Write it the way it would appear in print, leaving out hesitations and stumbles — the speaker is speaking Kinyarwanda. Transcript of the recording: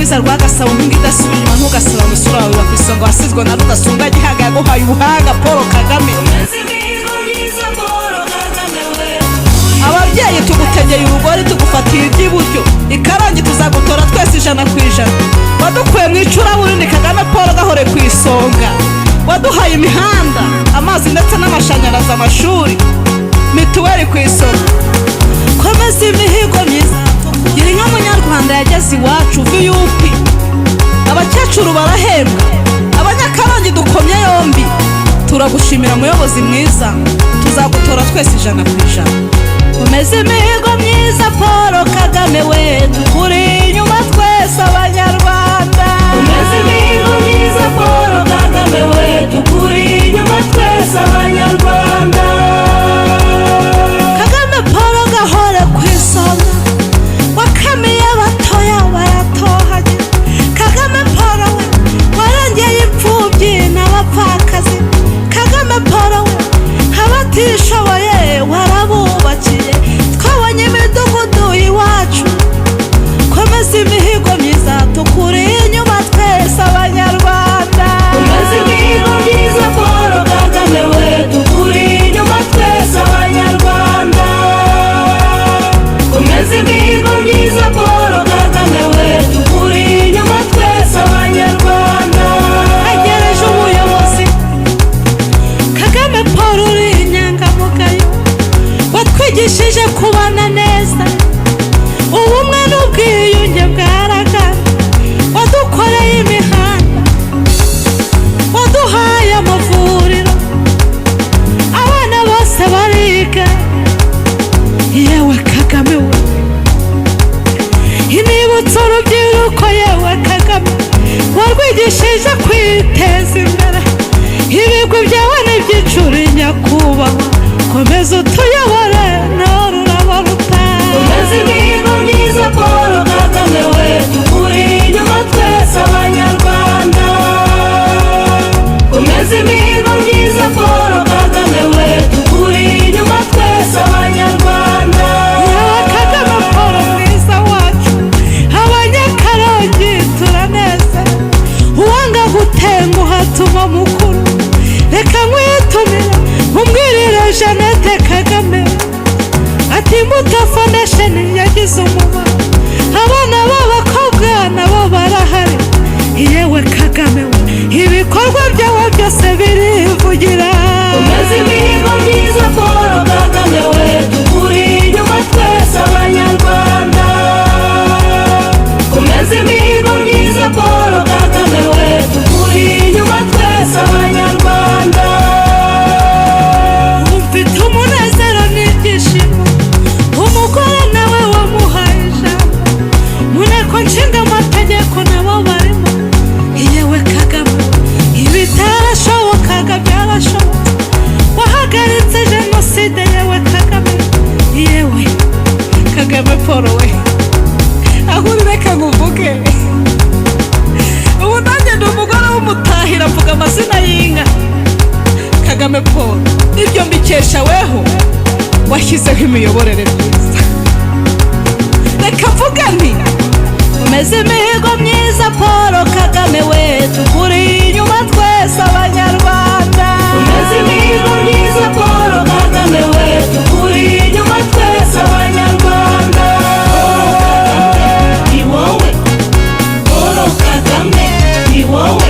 rwiza rwagasaba umpinga idasubira inyuma ntugasaba umusura wawe bakwisonga wasizwe na rudasumbwa gihaga yaguhaye ubuhanga Paul Kagame. Ababyeyi tugutegeye urugori tugufatiye iby'iburyo ikarangi tuzagutora twese 100%. Wadukuye mu icuraburindi Kagame Paul gahore ku isonga. Waduhaye imihanda amazi ndetse n'amashanyarazi amashuri mituweli ku isonga. Komeza imihigo myiza gira inka munyarwanda yageze iwacu VUP. Abakecuru barahembwa abanyakarangi dukomye yombi. Turagushimira muyobozi mwiza tuzagutora twese 100%. Komeza imihigo myiza Paul Kagame we tukuri inyuma twese abanyarwanda. Komeza imihigo myiza Paul Kagame we tukuri inyuma twese abanyarwanda. Kagame Paul gahore ku isonga wakamiye abatoya baratohaje. Kagame Paul we warengeye imfubyi n'abapfakazi. Kagame Paul we abatishoboye warabubakiye twabonye imidugudu iwacu. Komeza imihigo myiza tukuri inyuma twese abanyarwanda. Komeza imihigo myiza Paul Kagame we tukuri inyuma twese abanyarwanda. Komeza imihigo myiza Paul Kagame we tukuri inyuma twese abanyarwanda. Agereje ubuyobozi Kagame Paul uri inyangamugayo watwigishije kubana neza ubumwe n'ubwiyunge bwaragana. Wadukoreye imihanda waduhaye amavuriro abana bose bariga. Yewe Kagame we inibutsa urubyiruko yewe Kagame warwigishije kwiteza imbere. Ibigwi byawe n'ibyicuri nyakubahwa komeza utuyobore nawe urabaruta. Komeza imihigo myiza Paul Kagame we tukuri inyuma twese abanyarwanda. Komeza imihigo myiza Paul Kagame we tukuri inyuma twese abanyarwanda. Yewe Kagame Paul mwiza wacu abanyakarongi turaneze. Uwanga gutenguha tuma mukuru reka nkwitumira umbwirire Jeannette Kagame ati Imbuto Foundation yagize umumaro. Abana b'abakobwa nabo barahari. Yewe Kagame we ibikorwa byawe byose birivugira. Komeza imihigo myiza Paul Kagame we tukuri inyuma twese abanyarwanda. Komeza imihigo myiza Paul Kagame we tukuri inyuma twese abanyarwanda. Ufite umunezero n'ibyishimo umugore nawe wamuhaye ijambo mu nteko nshinga amategeko nabo barimo. Yewe Kagame ibitarashobokaga byarashobotse wahagaritse jenoside. Yewe Kagame yewe Kagame Paul we aho uri reka nguvuge ubu nanjye ndi umugore w'umutahira mvuga amazina y'inka. Kagame Paul ibyo mbikesha weho washyizeho imiyoborere myiza. Reka mvuga nti komeza imihigo myiza Paul Kagame we tukuri inyuma twese abanyarwanda. Komeza imihigo myiza Paul Kagame we tukuri inyuma twese abanyarwanda. Ni wowe Paul Kagame ni wowe.